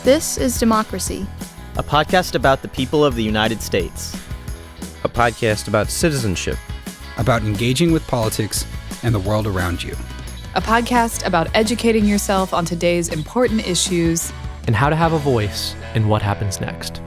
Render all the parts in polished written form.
This is Democracy, a podcast about the people of the United States. A podcast about citizenship, about engaging with politics and the world around you. A podcast about educating yourself on today's important issues and how to have a voice in what happens next.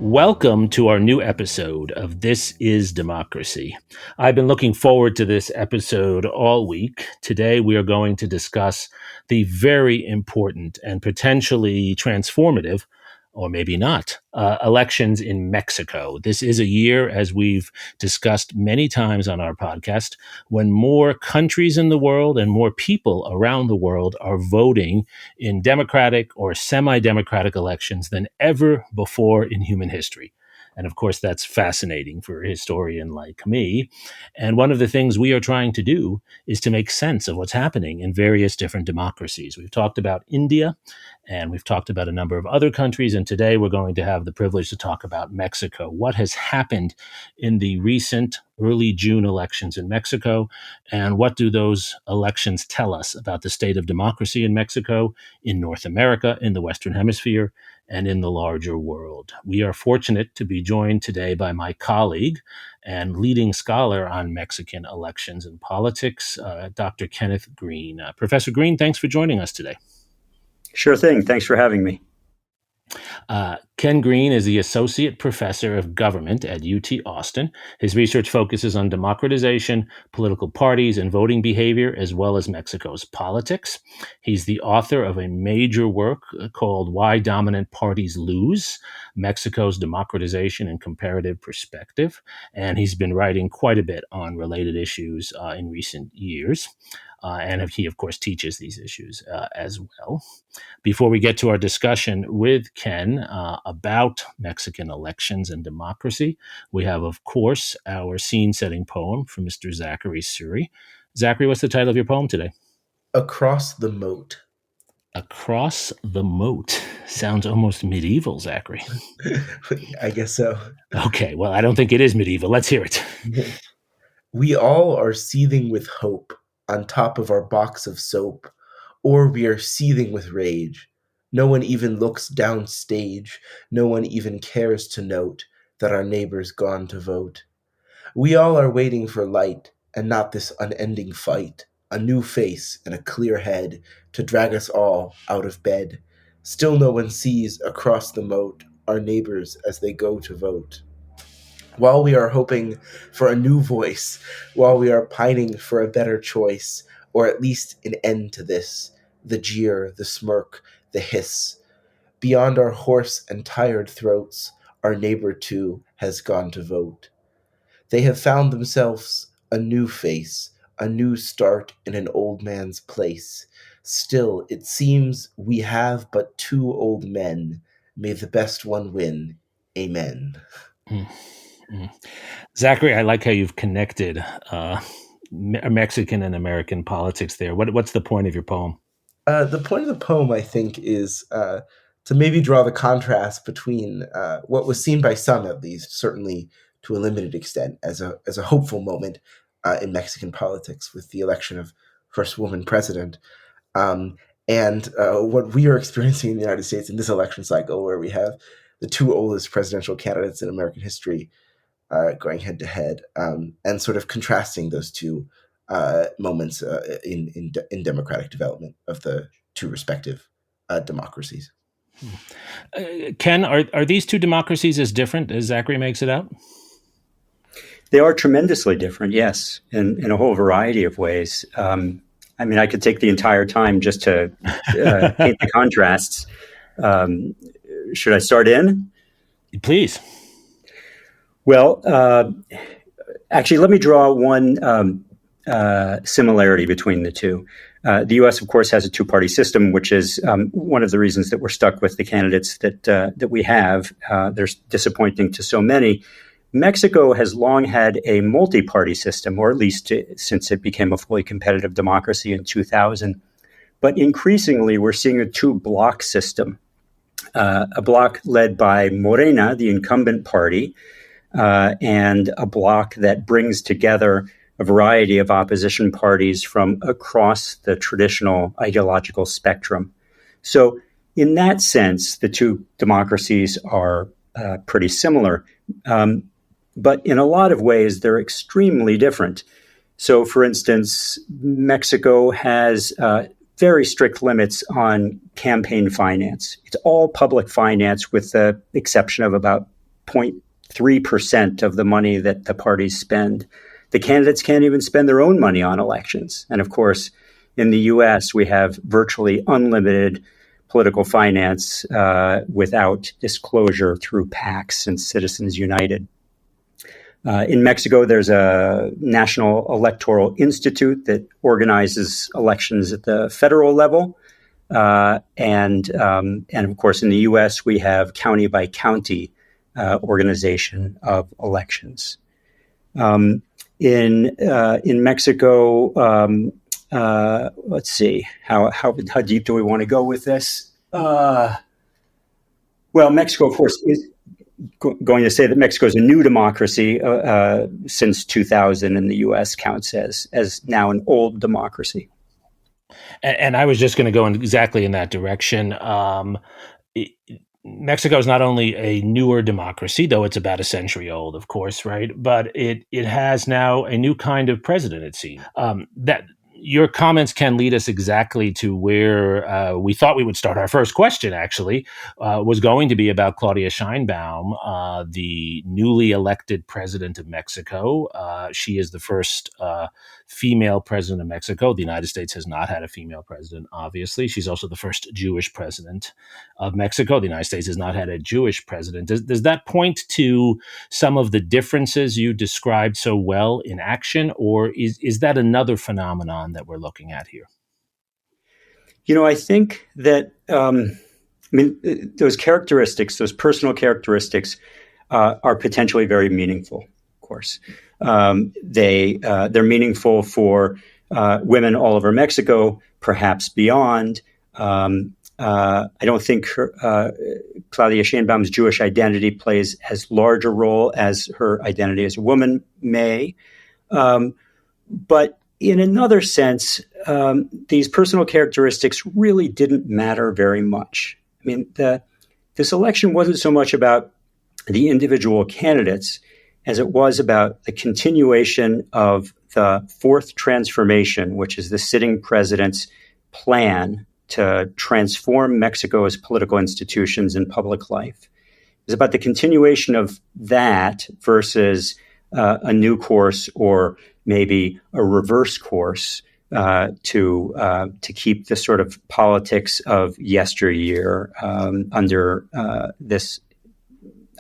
Welcome to our new episode of This is Democracy. I've been looking forward to this episode all week. Today we are going to discuss the very important and potentially transformative, or maybe not, elections in Mexico. This is a year, as we've discussed many times on our podcast, when more countries in the world and more people around the world are voting in democratic or semi-democratic elections than ever before in human history. And of course, that's fascinating for a historian like me. And one of the things we are trying to do is to make sense of what's happening in various different democracies. We've talked about India, and we've talked about a number of other countries. And today we're going to have the privilege to talk about Mexico. What has happened in the recent early June elections in Mexico? And what do those elections tell us about the state of democracy in Mexico, in North America, in the Western Hemisphere, and in the larger world? We are fortunate to be joined today by my colleague and leading scholar on Mexican elections and politics, Dr. Kenneth Greene. Professor Greene, thanks for joining us today. Sure thing. Thanks for having me. Ken Greene is the Associate Professor of Government at UT Austin. His research focuses on democratization, political parties, and voting behavior, as well as Mexico's politics. He's the author of a major work called Why Dominant Parties Lose: Mexico's Democratization and Comparative Perspective. And he's been writing quite a bit on related issues in recent years. And he, of course, teaches these issues as well. Before we get to our discussion with Ken about Mexican elections and democracy, we have, of course, our scene-setting poem from Mr. Zachary Suri. Zachary, what's the title of your poem today? Across the Moat. Across the Moat. Sounds almost medieval, Zachary. I guess so. Okay, well, I don't think it is medieval. Let's hear it. We all are seething with hope on top of our box of soap, or we are seething with rage. No one even looks downstage. No one even cares to note that our neighbor's gone to vote. We all are waiting for light, and not this unending fight, a new face and a clear head to drag us all out of bed. Still no one sees across the moat our neighbors as they go to vote. While we are hoping for a new voice, while we are pining for a better choice, or at least an end to this, the jeer, the smirk, the hiss. Beyond our hoarse and tired throats, our neighbor too has gone to vote. They have found themselves a new face, a new start in an old man's place. Still, it seems we have but two old men. May the best one win. Amen. Zachary, I like how you've connected Mexican and American politics there. What's the point of your poem? The point of the poem, I think, is to maybe draw the contrast between what was seen by some, at least, certainly to a limited extent, as a hopeful moment in Mexican politics with the election of first woman president, and what we are experiencing in the United States in this election cycle, where we have the two oldest presidential candidates in American history going head to head, and sort of contrasting those two moments in democratic development of the two respective democracies. Ken, are these two democracies as different as Zachary makes it out? They are tremendously different, yes, in a whole variety of ways. I mean, I could take the entire time just to paint the contrasts. Should I start in? Please. Well, actually, let me draw one similarity between the two. The U.S., of course, has a two-party system, which is one of the reasons that we're stuck with the candidates that we have. They're disappointing to so many. Mexico has long had a multi-party system, or at least since it became a fully competitive democracy in 2000. But increasingly, we're seeing a two-block system. A bloc led by Morena, the incumbent party, and a bloc that brings together a variety of opposition parties from across the traditional ideological spectrum. So in that sense, the two democracies are pretty similar. But in a lot of ways, they're extremely different. So, for instance, Mexico has very strict limits on campaign finance. It's all public finance with the exception of about 0.3% of the money that the parties spend. The candidates can't even spend their own money on elections. And of course, in the US, we have virtually unlimited political finance without disclosure through PACs and Citizens United. In Mexico, there's a National Electoral Institute that organizes elections at the federal level. And of course, in the U.S., we have county by county organization of elections. In Mexico, let's see, how deep do we want to go with this? Well, Mexico, of course, is going to say that Mexico is a new democracy since 2000, and the U.S. counts as now an old democracy. And I was just going to go exactly in that direction. Mexico is not only a newer democracy, though it's about a century old, of course, right? But it has now a new kind of president, it seems. That your comments can lead us exactly to where we thought we would start. Our first question, actually, was going to be about Claudia Sheinbaum, the newly elected president of Mexico. She is the first female president of Mexico. The United States has not had a female president, obviously. She's also the first Jewish president of Mexico. The United States has not had a Jewish president. Does that point to some of the differences you described so well in action, or is that another phenomenon that we're looking at here? I think that those characteristics, those personal characteristics, are potentially very meaningful. Of course, they're meaningful for women all over Mexico, perhaps beyond. I don't think Claudia Sheinbaum's Jewish identity plays as large a role as her identity as a woman may. But in another sense, these personal characteristics really didn't matter very much. This election wasn't so much about the individual candidates as it was about the continuation of the fourth transformation, which is the sitting president's plan to transform Mexico's political institutions and public life. It's about the continuation of that versus a new course or maybe a reverse course to keep the sort of politics of yesteryear under this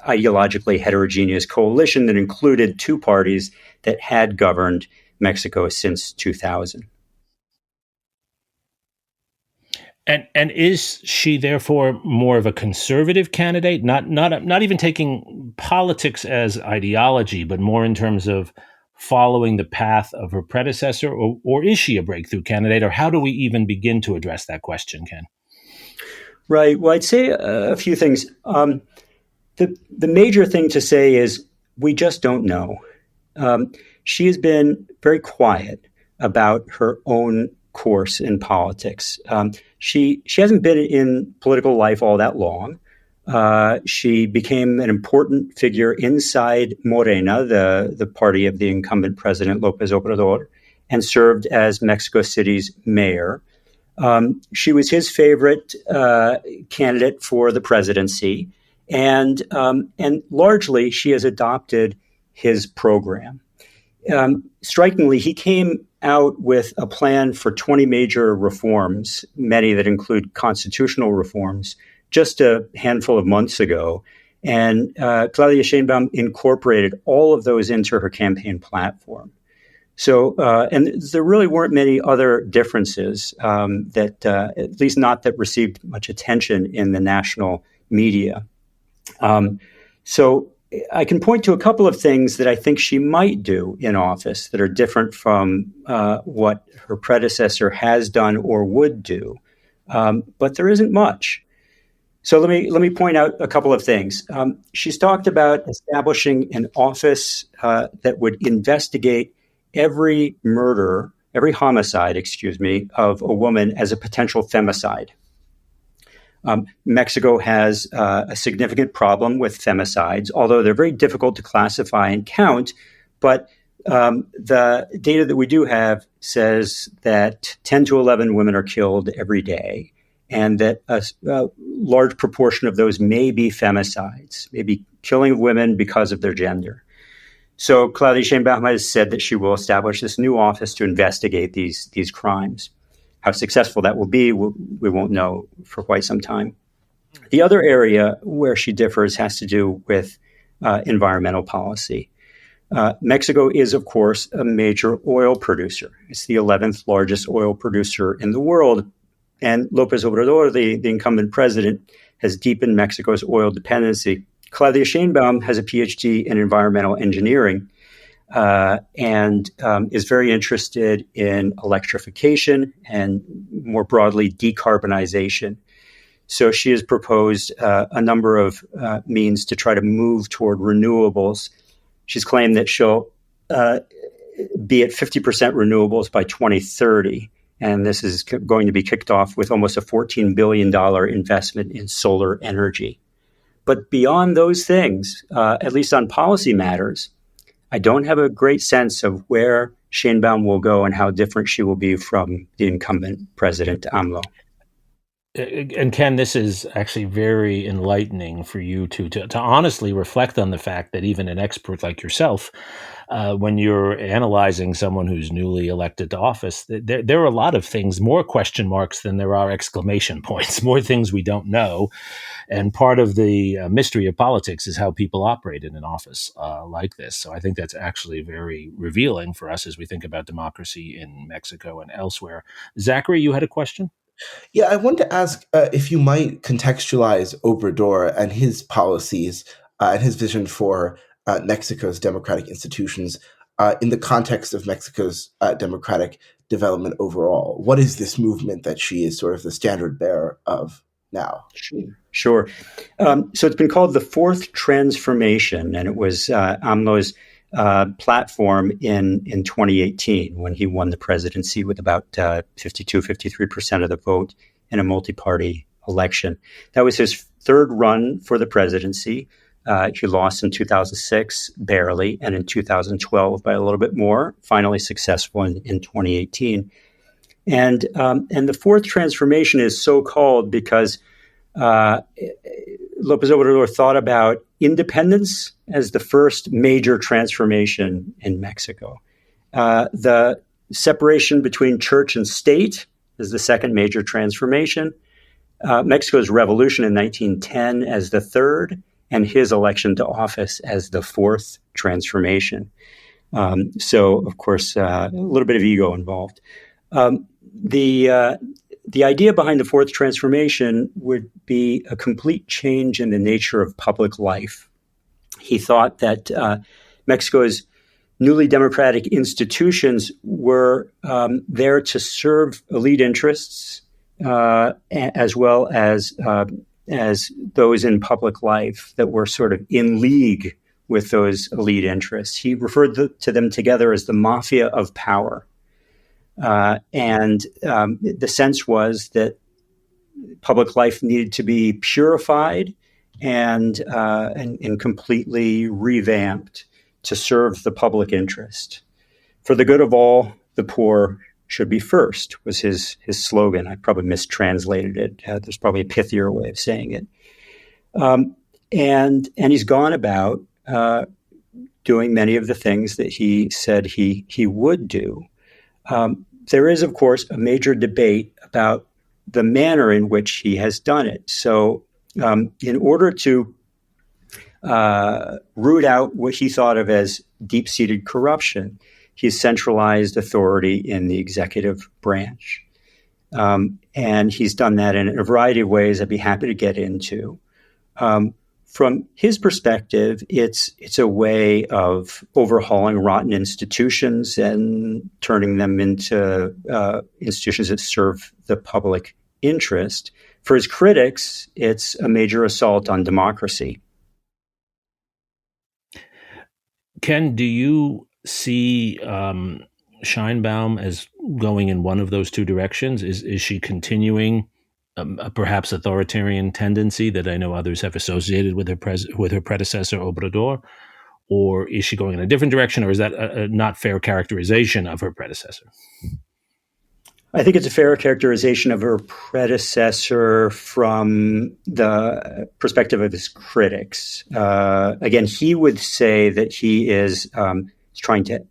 ideologically heterogeneous coalition that included two parties that had governed Mexico since 2000. And is she therefore more of a conservative candidate, not even taking politics as ideology, but more in terms of following the path of her predecessor, or is she a breakthrough candidate, or how do we even begin to address that question, Ken? Right. Well, I'd say a few things. The major thing to say is we just don't know. She has been very quiet about her own course in politics. She hasn't been in political life all that long. She became an important figure inside Morena, the party of the incumbent president, López Obrador, and served as Mexico City's mayor. She was his favorite candidate for the presidency, and largely she has adopted his program. Strikingly, he came out with a plan for 20 major reforms, many that include constitutional reforms, just a handful of months ago. And Claudia Sheinbaum incorporated all of those into her campaign platform. So, and there really weren't many other differences that, at least not that received much attention in the national media. So I can point to a couple of things that I think she might do in office that are different from what her predecessor has done or would do, but there isn't much. So let me point out a couple of things. She's talked about establishing an office that would investigate every homicide, of a woman as a potential femicide. Mexico has a significant problem with femicides, although they're very difficult to classify and count. But the data that we do have says that 10 to 11 women are killed every day, and that a large proportion of those may be femicides, maybe killing of women because of their gender. So Claudia Sheinbaum has said that she will establish this new office to investigate these crimes. How successful that will be, we won't know for quite some time. The other area where she differs has to do with environmental policy. Mexico is, of course, a major oil producer. It's the 11th largest oil producer in the world. And López Obrador, the incumbent president, has deepened Mexico's oil dependency. Claudia Sheinbaum has a PhD in environmental engineering and is very interested in electrification and, more broadly, decarbonization. So she has proposed a number of means to try to move toward renewables. She's claimed that she'll be at 50% renewables by 2030. And this is going to be kicked off with almost a $14 billion investment in solar energy. But beyond those things, at least on policy matters, I don't have a great sense of where Sheinbaum will go and how different she will be from the incumbent president, AMLO. And Ken, this is actually very enlightening for you to honestly reflect on the fact that even an expert like yourself, when you're analyzing someone who's newly elected to office, there are a lot of things, more question marks than there are exclamation points, more things we don't know. And part of the mystery of politics is how people operate in an office like this. So I think that's actually very revealing for us as we think about democracy in Mexico and elsewhere. Zachary, you had a question? Yeah, I wanted to ask if you might contextualize Obrador and his policies and his vision for Mexico's democratic institutions in the context of Mexico's democratic development overall. What is this movement that she is sort of the standard bearer of now? Sure. So it's been called the Fourth Transformation, and it was AMLO's platform in 2018 when he won the presidency with about 53% of the vote in a multi-party election. That was his third run for the presidency. He lost in 2006, barely, and in 2012 by a little bit more, finally successful in 2018. And the Fourth Transformation is so called because López Obrador thought about independence as the first major transformation in Mexico. The separation between church and state is the second major transformation. Mexico's revolution in 1910 as the third, and his election to office as the fourth transformation. So, of course, a little bit of ego involved. The idea behind the Fourth Transformation would be a complete change in the nature of public life. He thought that Mexico's newly democratic institutions were there to serve elite interests as well as those in public life that were sort of in league with those elite interests. He referred to them together as the mafia of power. And the sense was that public life needed to be purified and completely revamped to serve the public interest. For the good of all, the poor should be first, was his slogan. I probably mistranslated it. There's probably a pithier way of saying it. And he's gone about doing many of the things that he said he would do. There is, of course, a major debate about the manner in which he has done it. So in order to root out what he thought of as deep-seated corruption, he's centralized authority in the executive branch. And he's done that in a variety of ways I'd be happy to get into. From his perspective, it's a way of overhauling rotten institutions and turning them into institutions that serve the public interest. For his critics, it's a major assault on democracy. Ken, do you see Sheinbaum as going in one of those two directions? Is she continuing a perhaps authoritarian tendency that I know others have associated with her predecessor, Obrador? Or is she going in a different direction, or is that a not fair characterization of her predecessor? I think it's a fair characterization of her predecessor from the perspective of his critics. Again, he would say that he is trying to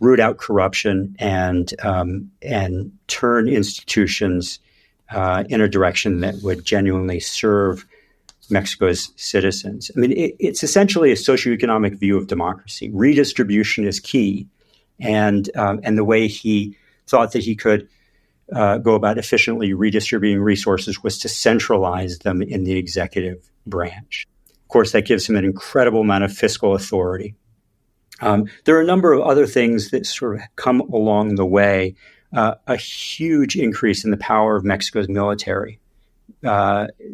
root out corruption and turn institutions in a direction that would genuinely serve Mexico's citizens. I mean, it's essentially a socioeconomic view of democracy. Redistribution is key, and the way he thought that he could go about efficiently redistributing resources was to centralize them in the executive branch. Of course, that gives him an incredible amount of fiscal authority. There are a number of other things that sort of come along the way. A huge increase in the power of Mexico's military,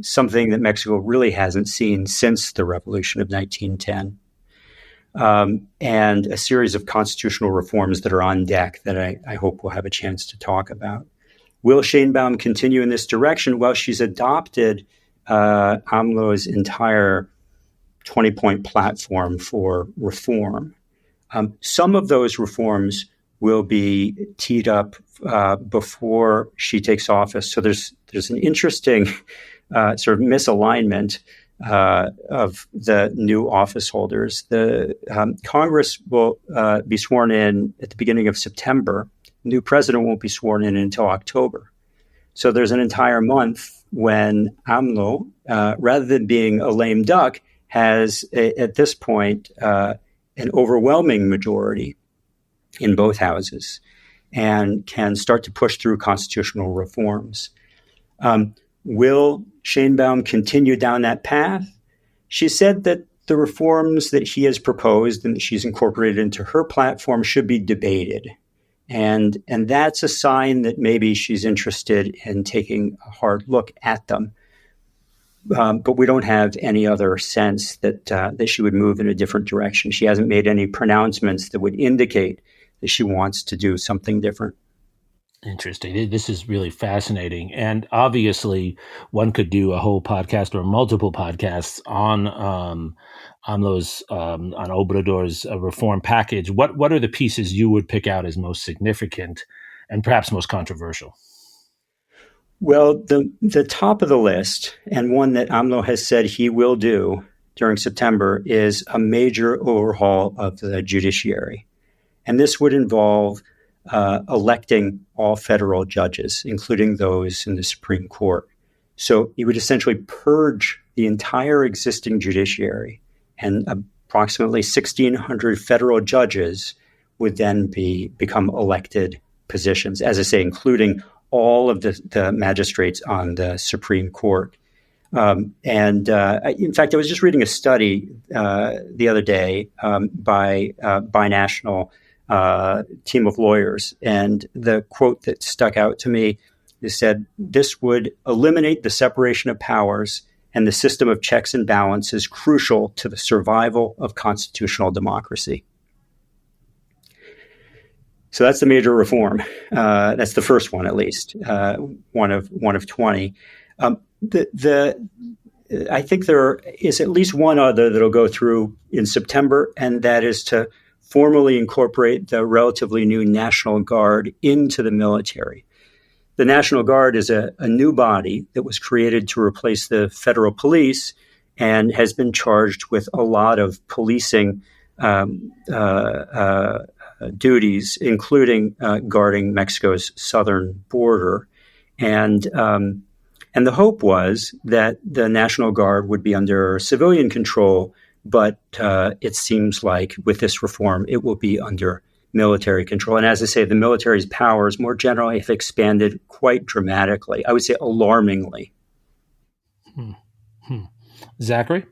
something that Mexico really hasn't seen since the Revolution of 1910. And a series of constitutional reforms that are on deck that I hope we'll have a chance to talk about. Will Sheinbaum continue in this direction? Well, she's adopted AMLO's entire 20-point platform for reform. Some of those reforms will be teed up before she takes office. So there's an interesting sort of misalignment of the new office holders. The Congress will be sworn in at the beginning of September. The new president won't be sworn in until October. So there's an entire month when AMLO, rather than being a lame duck, has at this point an overwhelming majority in both houses and can start to push through constitutional reforms. Will Sheinbaum continue down that path? She said that the reforms that he has proposed and that she's incorporated into her platform should be debated. And that's a sign that maybe she's interested in taking a hard look at them. But we don't have any other sense that she would move in a different direction. She hasn't made any pronouncements that would indicate that she wants to do something different. Interesting. This is really fascinating. And obviously, one could do a whole podcast or multiple podcasts on Obrador's reform package. What are the pieces you would pick out as most significant and perhaps most controversial? Well, the top of the list, and one that AMLO has said he will do during September, is a major overhaul of the judiciary. And this would involve electing all federal judges, including those in the Supreme Court. So he would essentially purge the entire existing judiciary, and approximately 1,600 federal judges would then become elected positions, as I say, including all of the magistrates on the Supreme Court. In fact, I was just reading a study the other day by binational team of lawyers, and the quote that stuck out to me is said, "This would eliminate the separation of powers, and the system of checks and balances crucial to the survival of constitutional democracy." So that's the major reform. That's the first one, at least, one of 20. I think there is at least one other that'll go through in September, and that is to formally incorporate the relatively new National Guard into the military. The National Guard is a new body that was created to replace the federal police and has been charged with a lot of policing duties, including guarding Mexico's southern border. And the hope was that the National Guard would be under civilian control, but it seems like with this reform, it will be under military control. And as I say, the military's powers more generally have expanded quite dramatically. I would say alarmingly. Zachary?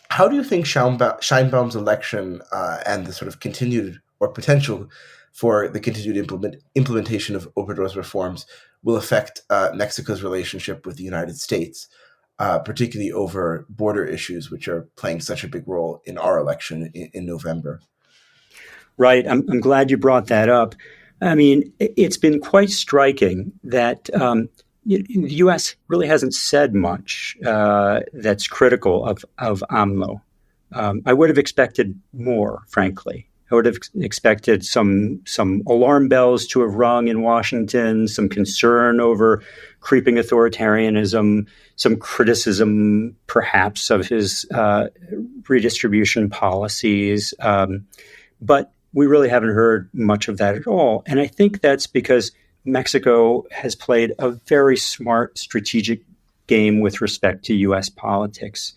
How do you think Sheinbaum's election and the sort of continued or potential for the continued implementation of Obrador's reforms will affect Mexico's relationship with the United States, particularly over border issues, which are playing such a big role in our election in November? Right. I'm glad you brought that up. I mean, it's been quite striking that the U.S. really hasn't said much that's critical of AMLO. I would have expected more, frankly. I would have expected some alarm bells to have rung in Washington, some concern over creeping authoritarianism, some criticism, perhaps, of his redistribution policies. But we really haven't heard much of that at all. And I think that's because Mexico has played a very smart strategic game with respect to U.S. politics.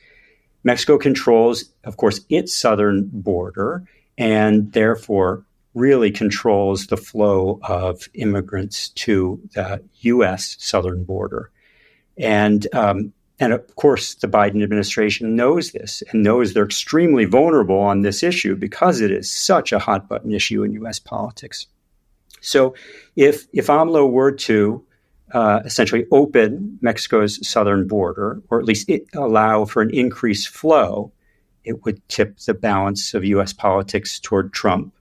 Mexico controls, of course, its southern border, and therefore really controls the flow of immigrants to the U.S. southern border. And of course, the Biden administration knows this and knows they're extremely vulnerable on this issue because it is such a hot button issue in U.S. politics. So if AMLO were to essentially open Mexico's southern border, or at least allow for an increased flow, it would tip the balance of U.S. politics toward Trump.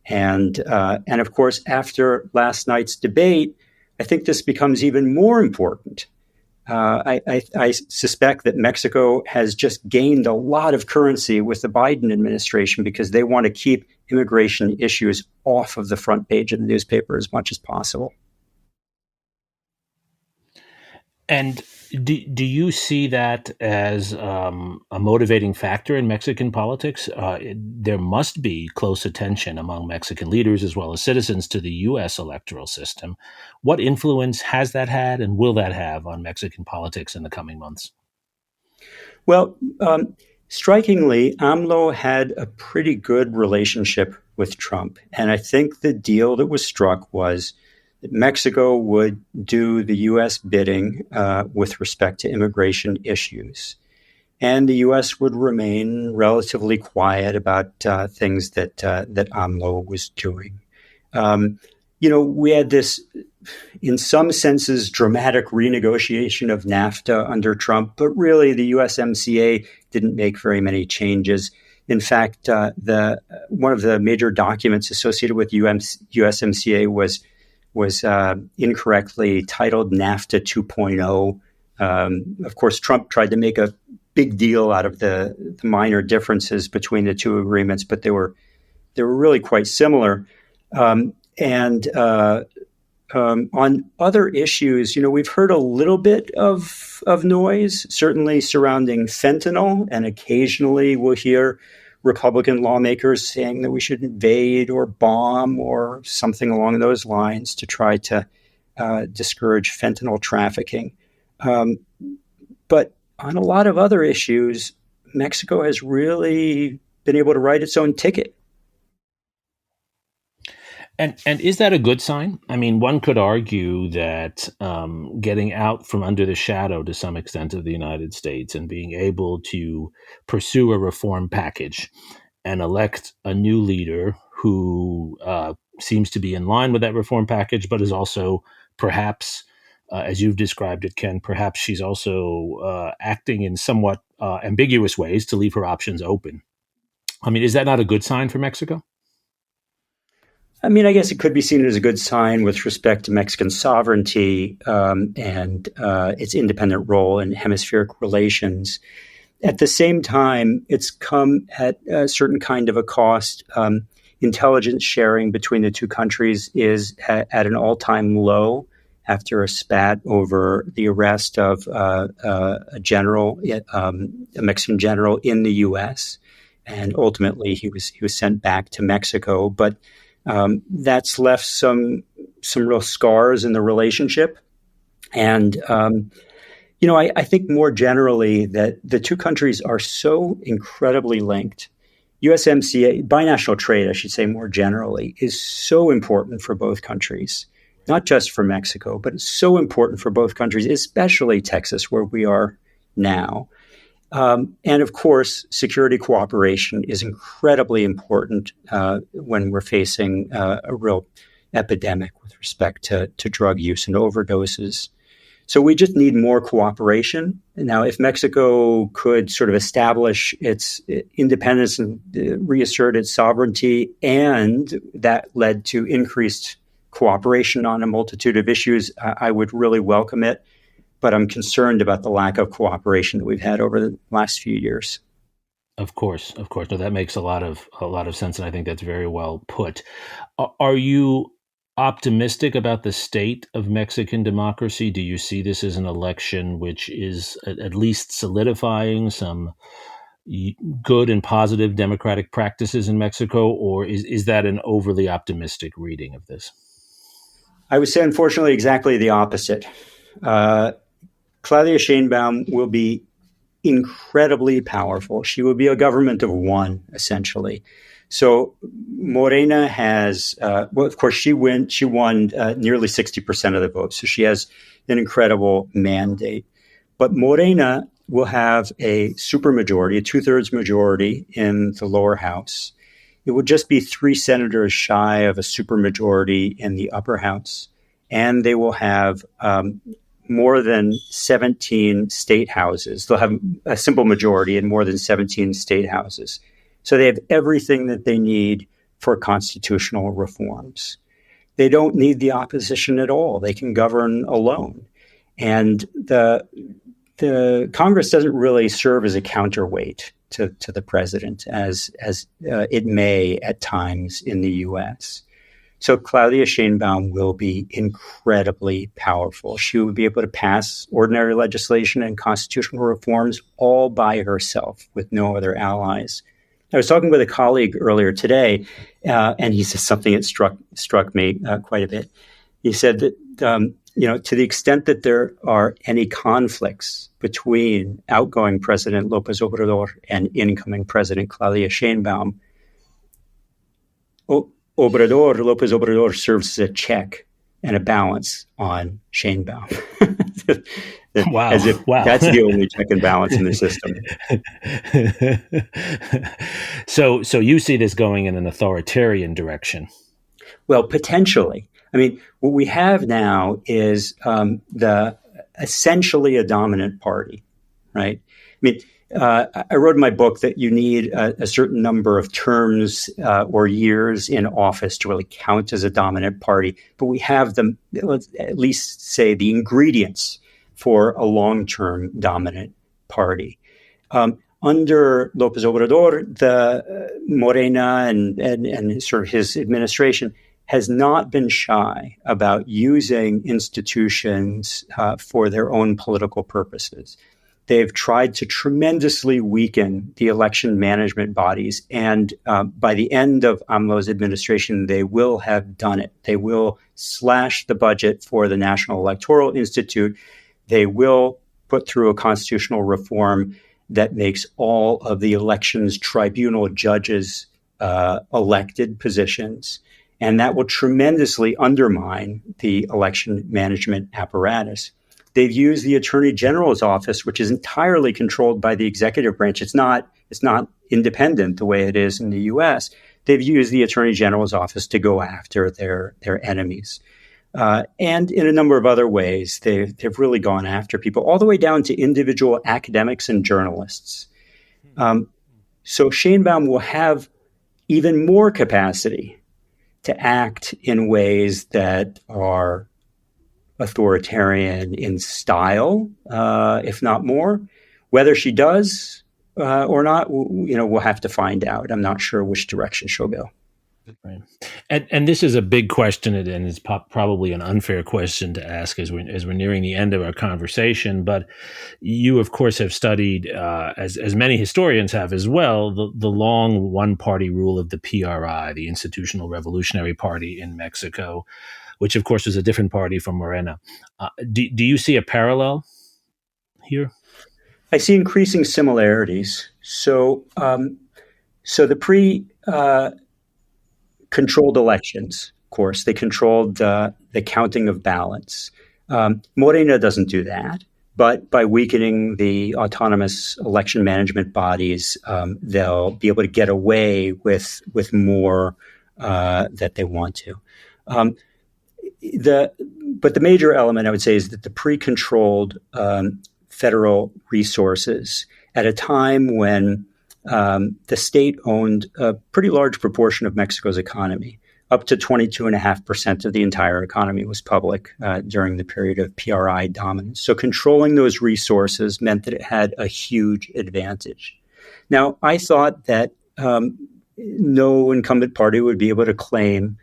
And of course, after last night's debate, I think this becomes even more important. I suspect that Mexico has just gained a lot of currency with the Biden administration because they want to keep immigration issues off of the front page of the newspaper as much as possible. And do you see that as a motivating factor in Mexican politics? There must be close attention among Mexican leaders as well as citizens to the U.S. electoral system. What influence has that had and will that have on Mexican politics in the coming months? Well, strikingly, AMLO had a pretty good relationship with Trump. And I think the deal that was struck was that Mexico would do the U.S. bidding with respect to immigration issues. And the U.S. would remain relatively quiet about things that AMLO was doing. We had this, in some senses, dramatic renegotiation of NAFTA under Trump, but really the USMCA didn't make very many changes. In fact, one of the major documents associated with USMCA was incorrectly titled NAFTA 2.0. Of course, Trump tried to make a big deal out of the minor differences between the two agreements, but they were really quite similar. On other issues, we've heard a little bit of noise, certainly surrounding fentanyl, and occasionally we'll hear Republican lawmakers saying that we should invade or bomb or something along those lines to try to discourage fentanyl trafficking. But on a lot of other issues, Mexico has really been able to write its own ticket. And is that a good sign? I mean, one could argue that getting out from under the shadow to some extent of the United States and being able to pursue a reform package and elect a new leader who seems to be in line with that reform package, but is also perhaps, as you've described it, Ken, perhaps she's also acting in somewhat ambiguous ways to leave her options open. I mean, is that not a good sign for Mexico? I mean, I guess it could be seen as a good sign with respect to Mexican sovereignty and its independent role in hemispheric relations. At the same time, it's come at a certain kind of a cost. Intelligence sharing between the two countries is at an all-time low after a spat over the arrest of a Mexican general in the U.S. And ultimately, he was sent back to Mexico. But that's left some real scars in the relationship. And, I think more generally that the two countries are so incredibly linked. USMCA, binational trade, I should say more generally, is so important for both countries, not just for Mexico, but it's so important for both countries, especially Texas, where we are now. And of course, security cooperation is incredibly important when we're facing a real epidemic with respect to drug use and overdoses. So we just need more cooperation. Now, if Mexico could sort of establish its independence and reassert its sovereignty, and that led to increased cooperation on a multitude of issues, I would really welcome it. But I'm concerned about the lack of cooperation that we've had over the last few years. Of course. No, that makes a lot of sense, and I think that's very well put. Are you optimistic about the state of Mexican democracy? Do you see this as an election which is at least solidifying some good and positive democratic practices in Mexico, or is that an overly optimistic reading of this? I would say, unfortunately, exactly the opposite. Claudia Sheinbaum will be incredibly powerful. She will be a government of one, essentially. So Morena has, of course, she won nearly 60% of the votes. So she has an incredible mandate. But Morena will have a supermajority, a 2/3 majority in the lower house. It would just be 3 senators shy of a supermajority in the upper house. And they will have more than 17 state houses. They'll have a simple majority in more than 17 state houses. So they have everything that they need for constitutional reforms. They don't need the opposition at all. They can govern alone. And the Congress doesn't really serve as a counterweight to the president, as it may at times in the U.S. So Claudia Sheinbaum will be incredibly powerful. She will be able to pass ordinary legislation and constitutional reforms all by herself with no other allies. I was talking with a colleague earlier today, and he said something that struck me quite a bit. He said that to the extent that there are any conflicts between outgoing President López Obrador and incoming President Claudia Sheinbaum, López Obrador serves as a check and a balance on Sheinbaum. Wow. As if that's the only check and balance in the system. So you see this going in an authoritarian direction? Well, potentially. I mean, what we have now is the essentially a dominant party, right? I mean, I wrote in my book that you need a certain number of terms or years in office to really count as a dominant party. But we have let's at least say, the ingredients for a long-term dominant party. Under López Obrador, the Morena and sort of his administration has not been shy about using institutions for their own political purposes. They've tried to tremendously weaken the election management bodies. And by the end of AMLO's administration, they will have done it. They will slash the budget for the National Electoral Institute. They will put through a constitutional reform that makes all of the elections tribunal judges elected positions. And that will tremendously undermine the election management apparatus. They've used the Attorney General's office, which is entirely controlled by the executive branch. It's not independent the way it is in the U.S. They've used the Attorney General's office to go after their enemies. And in a number of other ways, they've really gone after people, all the way down to individual academics and journalists. So Sheinbaum will have even more capacity to act in ways that are authoritarian in style, if not more. Whether she does or not, we'll have to find out. I'm not sure which direction she'll go. Right. And this is a big question, and it's probably an unfair question to ask as we're nearing the end of our conversation. But you, of course, have studied, as many historians have as well, the long one-party rule of the PRI, the Institutional Revolutionary Party in Mexico, which, of course, was a different party from Morena. Do you see a parallel here? I see increasing similarities. So the controlled elections, of course. They controlled the counting of ballots. Morena doesn't do that, but by weakening the autonomous election management bodies, they'll be able to get away with more that they want to. But the major element, I would say, is that the pre-controlled federal resources at a time when the state owned a pretty large proportion of Mexico's economy. up to 22.5% of the entire economy was public during the period of PRI dominance. So controlling those resources meant that it had a huge advantage. Now, I thought that no incumbent party would be able to claim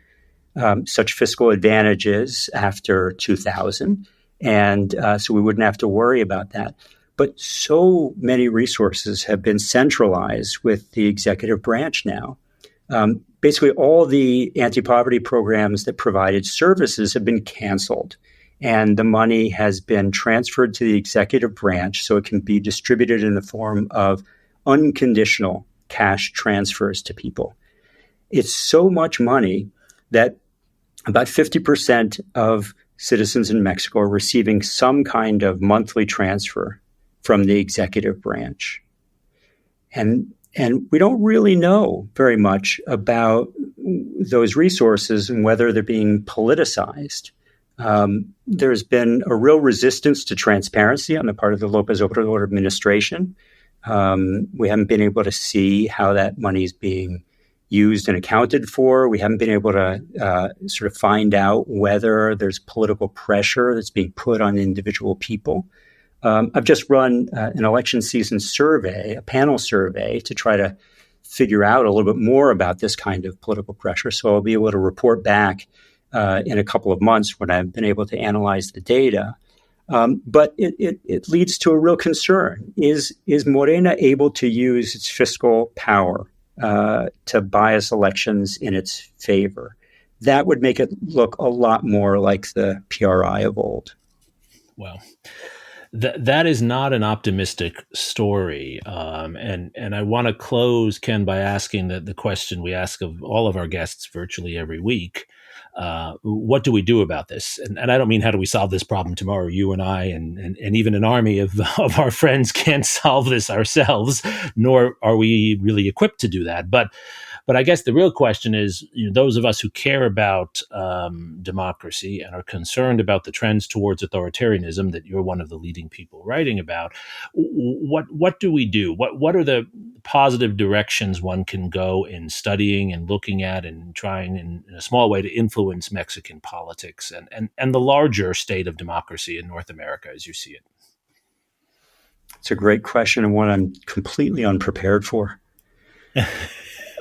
such fiscal advantages after 2000, and so we wouldn't have to worry about that. But so many resources have been centralized with the executive branch now. Basically, all the anti-poverty programs that provided services have been canceled, and the money has been transferred to the executive branch so it can be distributed in the form of unconditional cash transfers to people. It's so much money that about 50% of citizens in Mexico are receiving some kind of monthly transfer from the executive branch. And we don't really know very much about those resources and whether they're being politicized. There's been a real resistance to transparency on the part of the López Obrador administration. We haven't been able to see how that money is being used and accounted for. We haven't been able to sort of find out whether there's political pressure that's being put on individual people. I've just run an election season survey, a panel survey, to try to figure out a little bit more about this kind of political pressure. So I'll be able to report back in a couple of months when I've been able to analyze the data. But it leads to a real concern. Is Morena able to use its fiscal power to bias elections in its favor? That would make it look a lot more like the PRI of old. Well, that is not an optimistic story. And I want to close, Ken, by asking the question we ask of all of our guests virtually every week. What do we do about this? And I don't mean how do we solve this problem tomorrow? You and I and even an army of our friends can't solve this ourselves, nor are we really equipped to do that. But I guess the real question is, those of us who care about democracy and are concerned about the trends towards authoritarianism that you're one of the leading people writing about, what do we do? What are the positive directions one can go in studying and looking at and trying in a small way to influence Mexican politics and the larger state of democracy in North America as you see it? It's a great question and one I'm completely unprepared for.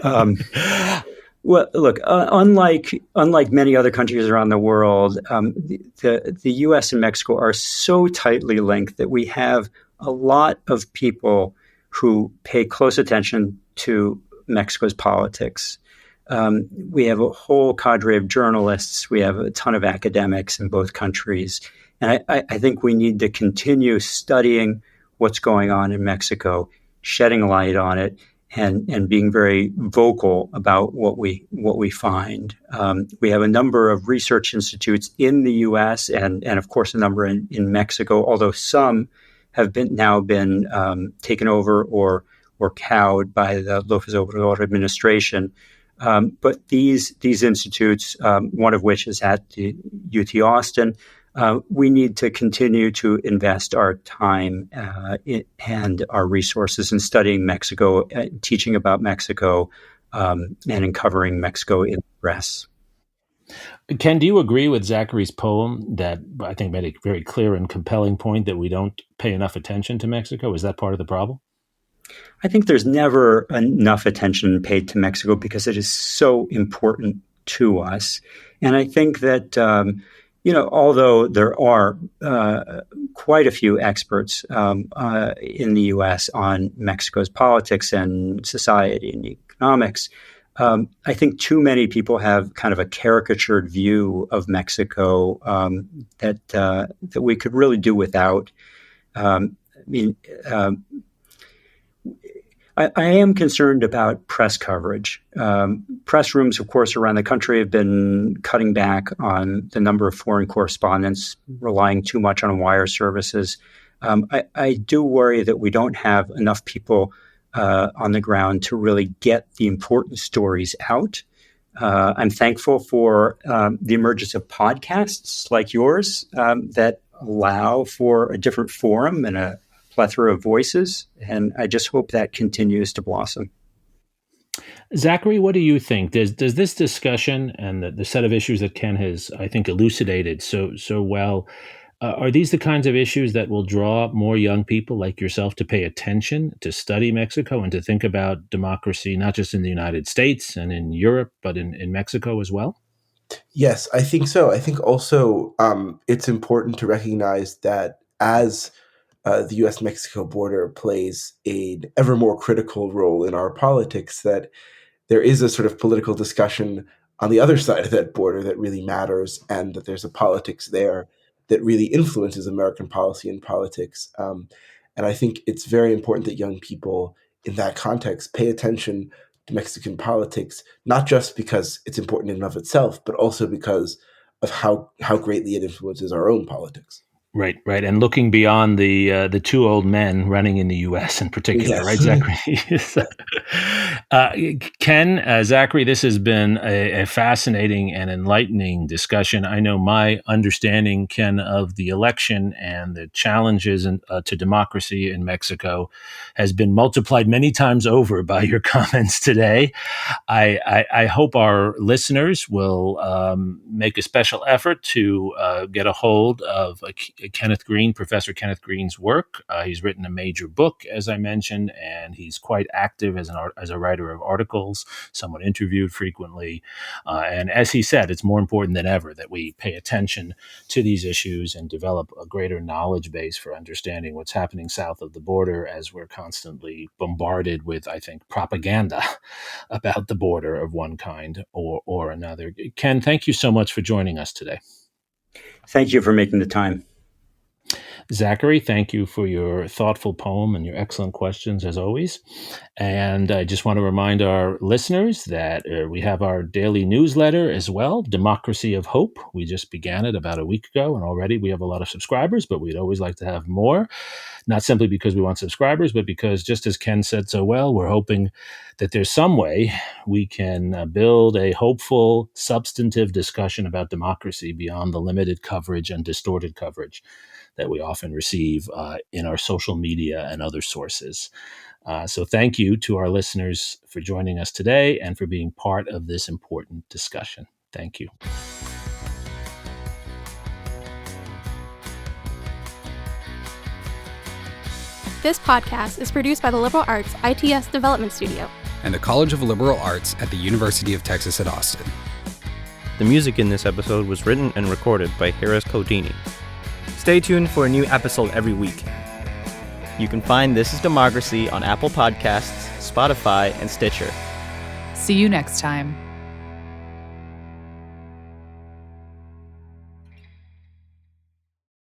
Well, look, unlike many other countries around the world, the U.S. and Mexico are so tightly linked that we have a lot of people who pay close attention to Mexico's politics. We have a whole cadre of journalists. We have a ton of academics in both countries. And I think we need to continue studying what's going on in Mexico, shedding light on it, and being very vocal about what we find. We have a number of research institutes in the U.S. and of course a number in Mexico, although some have been taken over or cowed by the López Obrador administration. But these institutes, one of which is at the UT Austin, we need to continue to invest our time and our resources in studying Mexico, teaching about Mexico, and in covering Mexico in the press. Ken, do you agree with Zachary's poem that I think made a very clear and compelling point that we don't pay enough attention to Mexico? Is that part of the problem? I think there's never enough attention paid to Mexico because it is so important to us. And I think that although there are quite a few experts in the U.S. on Mexico's politics and society and economics, I think too many people have kind of a caricatured view of Mexico that we could really do without. I am concerned about press coverage. Press rooms, of course, around the country have been cutting back on the number of foreign correspondents, relying too much on wire services. I do worry that we don't have enough people on the ground to really get the important stories out. I'm thankful for the emergence of podcasts like yours that allow for a different forum and a plethora of voices, and I just hope that continues to blossom. Zachary, what do you think? Does this discussion and the set of issues that Ken has, I think, elucidated so well, are these the kinds of issues that will draw more young people like yourself to pay attention, to study Mexico, and to think about democracy, not just in the United States and in Europe, but in Mexico as well? Yes, I think so. I think also it's important to recognize that as the U.S.-Mexico border plays an ever more critical role in our politics, that there is a sort of political discussion on the other side of that border that really matters, and that there's a politics there that really influences American policy and politics. And I think it's very important that young people in that context pay attention to Mexican politics, not just because it's important in and of itself, but also because of how greatly it influences our own politics. Right, right, and looking beyond the two old men running in the U.S. in particular, Yes. right, Zachary? Ken, Zachary, this has been a fascinating and enlightening discussion. I know my understanding, Ken, of the election and the challenges to democracy in Mexico has been multiplied many times over by your comments today. I hope our listeners will make a special effort to get a hold of Kenneth Greene, Professor Kenneth Greene's work. He's written a major book, as I mentioned, and he's quite active as a writer of articles, someone interviewed frequently. And as he said, it's more important than ever that we pay attention to these issues and develop a greater knowledge base for understanding what's happening south of the border, as we're constantly bombarded with, I think, propaganda about the border of one kind or another. Ken, thank you so much for joining us today. Thank you for making the time. Zachary, thank you for your thoughtful poem and your excellent questions, as always. And I just want to remind our listeners that we have our daily newsletter as well, Democracy of Hope. We just began it about a week ago, and already we have a lot of subscribers, but we'd always like to have more, not simply because we want subscribers, but because, just as Ken said so well, we're hoping that there's some way we can build a hopeful, substantive discussion about democracy beyond the limited coverage and distorted coverage that we often receive in our social media and other sources. So thank you to our listeners for joining us today and for being part of this important discussion. Thank you. This podcast is produced by the Liberal Arts ITS Development Studio and the College of Liberal Arts at the University of Texas at Austin. The music in this episode was written and recorded by Harris Codini. Stay tuned for a new episode every week. You can find This is Democracy on Apple Podcasts, Spotify, and Stitcher. See you next time.